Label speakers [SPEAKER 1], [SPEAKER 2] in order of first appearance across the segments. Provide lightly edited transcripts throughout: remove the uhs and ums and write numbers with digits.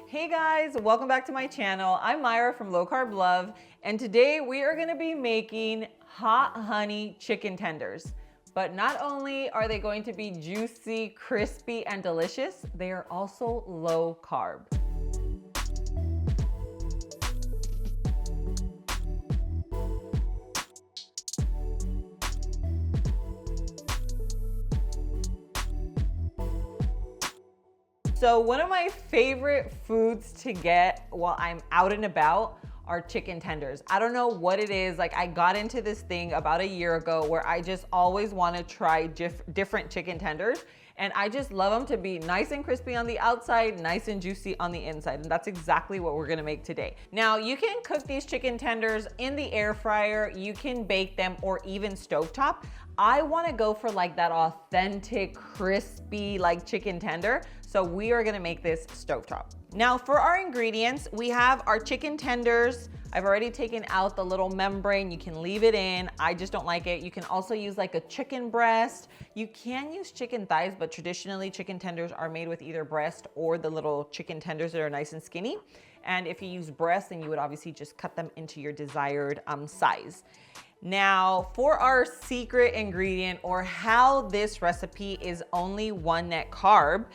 [SPEAKER 1] Hey guys, welcome back to my channel. I'm Myra from Low Carb Love, and today we are gonna be making hot honey chicken tenders. But not only are they going to be juicy, crispy, and delicious, they are also low carb. So one of my favorite foods to get while I'm out and about are chicken tenders. I don't know what it is. Like, I got into this thing about a year ago where I just always want to try different chicken tenders. And I just love them to be nice and crispy on the outside, nice and juicy on the inside. And that's exactly what we're gonna make today. Now, you can cook these chicken tenders in the air fryer, you can bake them, or even stovetop. I wanna go for like that authentic, crispy, like chicken tender. So we are gonna make this stovetop. Now for our ingredients, we have our chicken tenders. I've already taken out the little membrane. You can leave it in. I just don't like it. You can also use like a chicken breast. You can use chicken thighs, but traditionally chicken tenders are made with either breast or the little chicken tenders that are nice and skinny. And if you use breast, then you would obviously just cut them into your desired size. Now, for our secret ingredient, or how this recipe is only one net carb,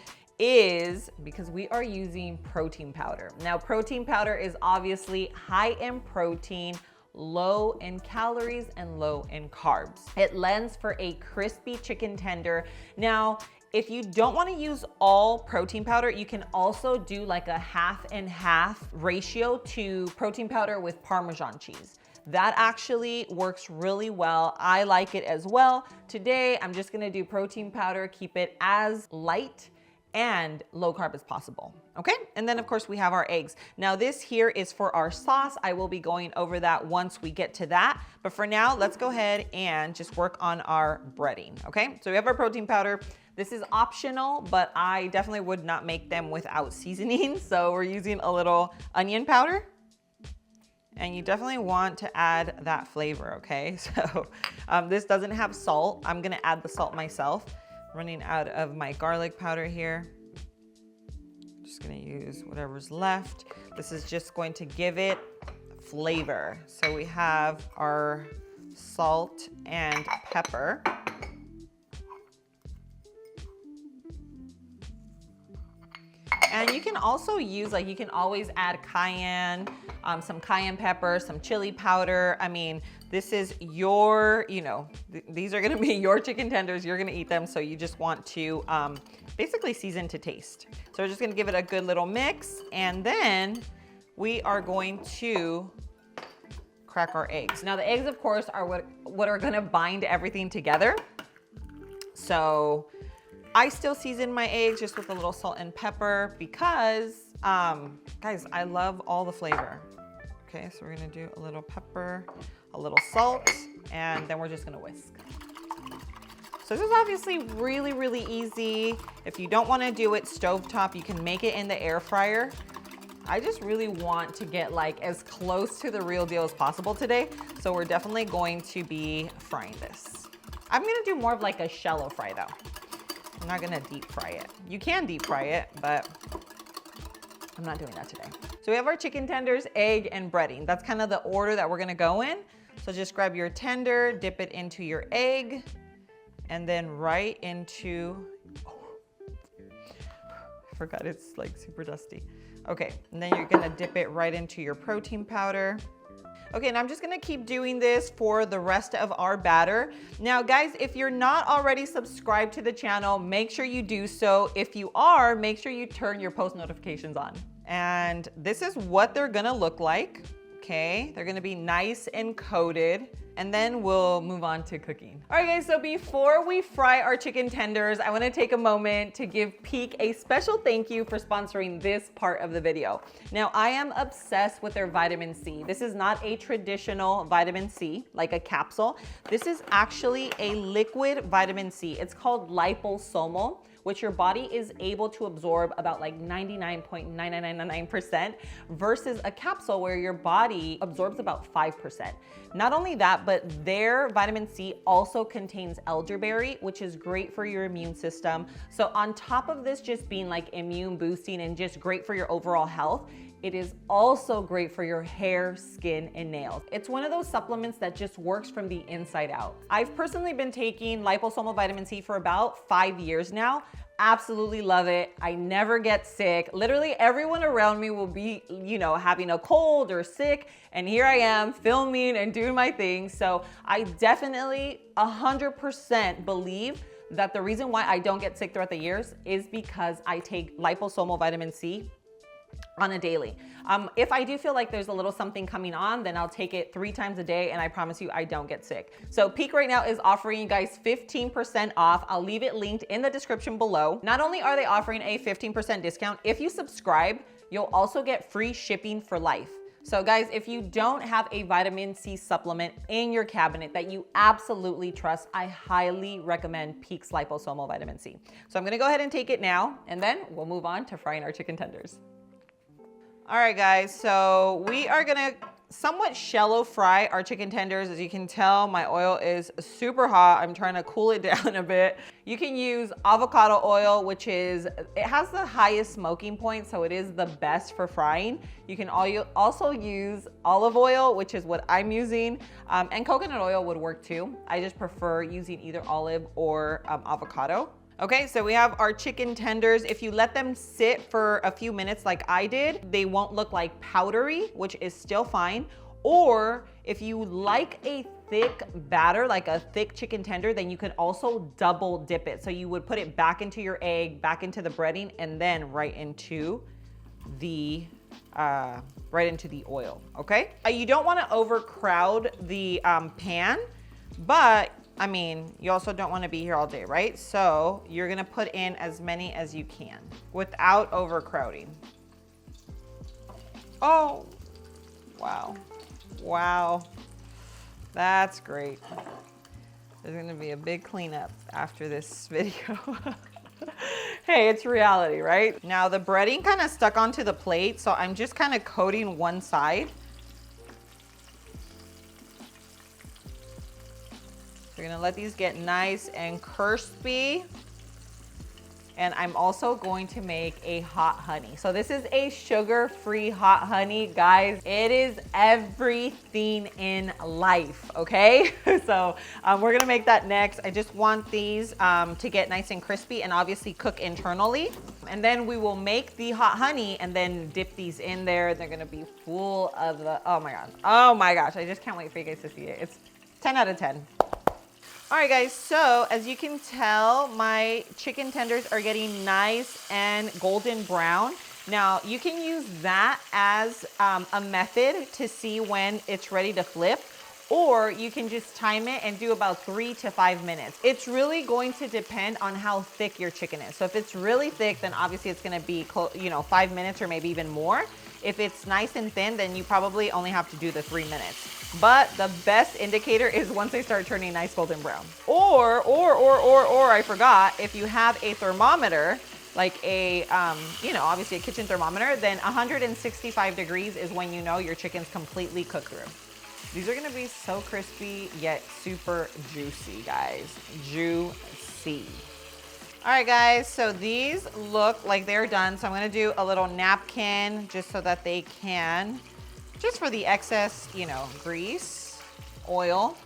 [SPEAKER 1] is because we are using protein powder. Now, protein powder is obviously high in protein, low in calories, and low in carbs. It lends for a crispy chicken tender. Now, if you don't want to use all protein powder, you can also do like a half and half ratio to protein powder with Parmesan cheese. That actually works really well. I like it as well. Today, I'm just gonna do protein powder, keep it as light and low carb as possible, okay? And then of course we have our eggs. Now this here is for our sauce. I will be going over that once we get to that. But for now, let's go ahead and just work on our breading, okay? So we have our protein powder. This is optional, but I definitely would not make them without seasoning. So we're using a little onion powder. And you definitely want to add that flavor, okay? So this doesn't have salt. I'm gonna add the salt myself. Running out of my garlic powder here. Just gonna use whatever's left. This is just going to give it flavor. So we have our salt and pepper. And you can also use, like, you can always add cayenne, some cayenne pepper, some chili powder. I mean, this is your, these are gonna be your chicken tenders. You're gonna eat them, so you just want to basically season to taste. So we're just gonna give it a good little mix, and then we are going to crack our eggs. Now the eggs, of course, are what are gonna bind everything together. So I still season my eggs just with a little salt and pepper because, guys, I love all the flavor. Okay, so we're gonna do a little pepper, a little salt, and then we're just gonna whisk. So this is obviously really, really easy. If you don't wanna do it stovetop, you can make it in the air fryer. I just really want to get like as close to the real deal as possible today. So we're definitely going to be frying this. I'm gonna do more of like a shallow fry though. I'm not gonna deep fry it. You can deep fry it, but I'm not doing that today. So we have our chicken tenders, egg, and breading. That's kind of the order that we're gonna go in. So just grab your tender, dip it into your egg, and then right into, I forgot it's like super dusty. Okay, and then you're gonna dip it right into your protein powder. Okay, and I'm just gonna keep doing this for the rest of our batter. Now guys, if you're not already subscribed to the channel, make sure you do so. If you are, make sure you turn your post notifications on. And this is what they're gonna look like, okay? They're gonna be nice and coated, and then we'll move on to cooking. All right guys, so before we fry our chicken tenders, I wanna take a moment to give Peak a special thank you for sponsoring this part of the video. Now, I am obsessed with their vitamin C. This is not a traditional vitamin C, like a capsule. This is actually a liquid vitamin C. It's called liposomal, which your body is able to absorb about like 99.9999% versus a capsule where your body absorbs about 5%. Not only that, but their vitamin C also contains elderberry, which is great for your immune system. So on top of this just being like immune boosting and just great for your overall health, it is also great for your hair, skin, and nails. It's one of those supplements that just works from the inside out. I've personally been taking liposomal vitamin C for about 5 years now. Absolutely love it. I never get sick. Literally everyone around me will be, having a cold or sick, and here I am filming and doing my thing. So I definitely 100% believe that the reason why I don't get sick throughout the years is because I take liposomal vitamin C on a daily. If I do feel like there's a little something coming on, then I'll take it 3 times a day, and I promise you I don't get sick. So Peak right now is offering you guys 15% off. I'll leave it linked in the description below. Not only are they offering a 15% discount, if you subscribe, you'll also get free shipping for life. So guys, if you don't have a vitamin C supplement in your cabinet that you absolutely trust, I highly recommend Peak's liposomal vitamin C. So I'm gonna go ahead and take it now, and then we'll move on to frying our chicken tenders. All right, guys, so we are gonna somewhat shallow fry our chicken tenders. As you can tell, my oil is super hot. I'm trying to cool it down a bit. You can use avocado oil, it has the highest smoking point, so it is the best for frying. You can also use olive oil, which is what I'm using, and coconut oil would work too. I just prefer using either olive or avocado. Okay, so we have our chicken tenders. If you let them sit for a few minutes like I did, they won't look like powdery, which is still fine. Or if you like a thick batter, like a thick chicken tender, then you could also double dip it. So you would put it back into your egg, back into the breading, and then right into the oil, okay? You don't wanna overcrowd the pan, but I mean, you also don't want to be here all day, right? So you're gonna put in as many as you can without overcrowding. Oh, wow. Wow, that's great. There's gonna be a big cleanup after this video. Hey, it's reality, right? Now the breading kind of stuck onto the plate, so I'm just kind of coating one side. We're gonna let these get nice and crispy. And I'm also going to make a hot honey. So this is a sugar-free hot honey, guys. It is everything in life, okay? So we're gonna make that next. I just want these to get nice and crispy and obviously cook internally. And then we will make the hot honey and then dip these in there. They're gonna be full of the, oh my God. Oh my gosh, I just can't wait for you guys to see it. It's 10 out of 10. All right, guys, so as you can tell, my chicken tenders are getting nice and golden brown. Now, you can use that as a method to see when it's ready to flip, or you can just time it and do about 3 to 5 minutes. It's really going to depend on how thick your chicken is. So if it's really thick, then obviously it's gonna be 5 minutes or maybe even more. If it's nice and thin, then you probably only have to do the 3 minutes. But the best indicator is once they start turning nice golden brown. Or I forgot, if you have a thermometer, like a, obviously a kitchen thermometer, then 165 degrees is when you know your chicken's completely cooked through. These are gonna be so crispy, yet super juicy, guys. Juicy. All right, guys, so these look like they're done. So I'm gonna do a little napkin just so that they can, just for the excess, grease, oil.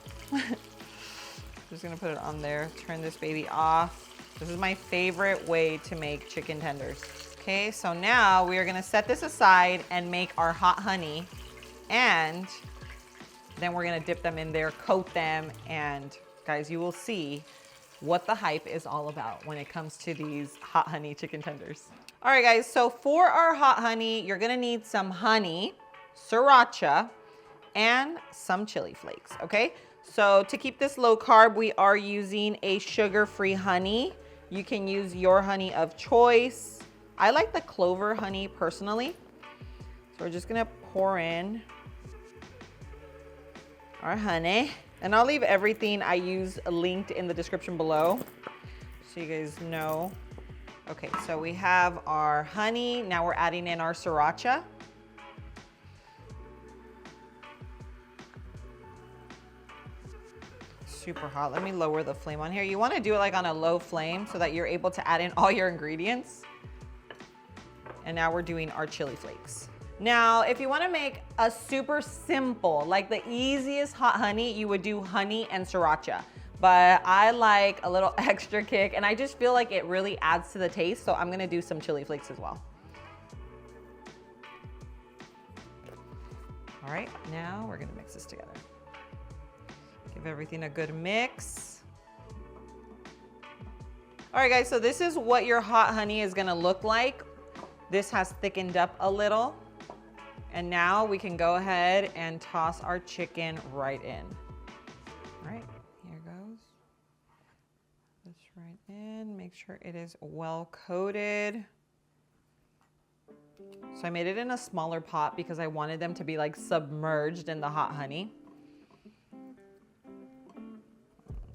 [SPEAKER 1] Just gonna put it on there, turn this baby off. This is my favorite way to make chicken tenders. Okay, so now we are gonna set this aside and make our hot honey, and then we're gonna dip them in there, coat them, and guys, you will see what the hype is all about when it comes to these hot honey chicken tenders. All right, guys, so for our hot honey, you're gonna need some honey, sriracha, and some chili flakes, okay? So to keep this low carb, we are using a sugar-free honey. You can use your honey of choice. I like the clover honey personally. So we're just gonna pour in our honey. And I'll leave everything I use linked in the description below so you guys know Okay, so we have our honey. Now we're adding in our sriracha. Super hot. Let me lower the flame on here. You want to do it like on a low flame so that you're able to add in all your ingredients. And now we're doing our chili flakes. Now, if you want to make a super simple, like the easiest hot honey, you would do honey and sriracha. But I like a little extra kick, and I just feel like it really adds to the taste, so I'm gonna do some chili flakes as well. All right, now we're gonna mix this together. Give everything a good mix. All right, guys, so this is what your hot honey is gonna look like. This has thickened up a little. And now we can go ahead and toss our chicken right in. All right. Right in, make sure it is well coated. So I made it in a smaller pot because I wanted them to be like submerged in the hot honey. Oh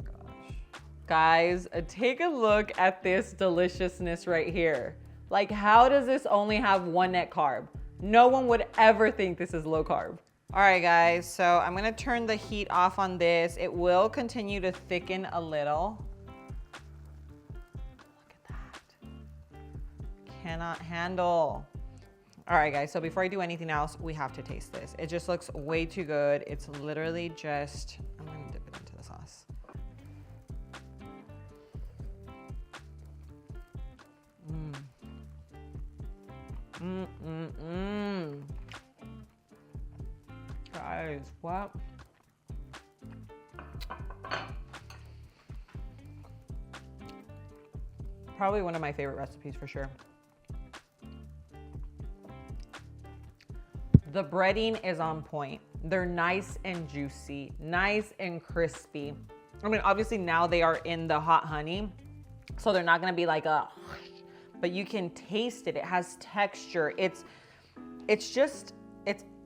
[SPEAKER 1] gosh. Guys, take a look at this deliciousness right here. Like, how does this only have 1 net carb? No one would ever think this is low carb. All right, guys, so I'm gonna turn the heat off on this. It will continue to thicken a little. Cannot handle. All right, guys, so before I do anything else, we have to taste this. It just looks way too good. It's literally just, I'm gonna dip it into the sauce. Guys, what? Probably one of my favorite recipes for sure. The breading is on point. They're nice and juicy, nice and crispy. I mean, obviously now they are in the hot honey, so they're not gonna be like a, but you can taste it. It has texture. It's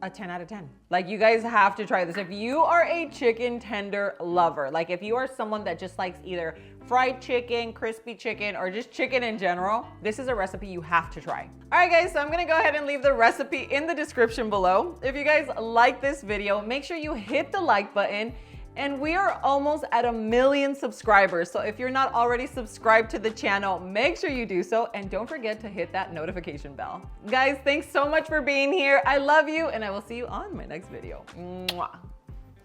[SPEAKER 1] a 10 out of 10. Like, you guys have to try this. If you are a chicken tender lover, like if you are someone that just likes either fried chicken, crispy chicken, or just chicken in general, this is a recipe you have to try. All right, guys, so I'm gonna go ahead and leave the recipe in the description below. If you guys like this video, make sure you hit the like button. And we are almost at 1 million subscribers. So if you're not already subscribed to the channel, make sure you do so. And don't forget to hit that notification bell. Guys, thanks so much for being here. I love you, and I will see you on my next video. Mwah.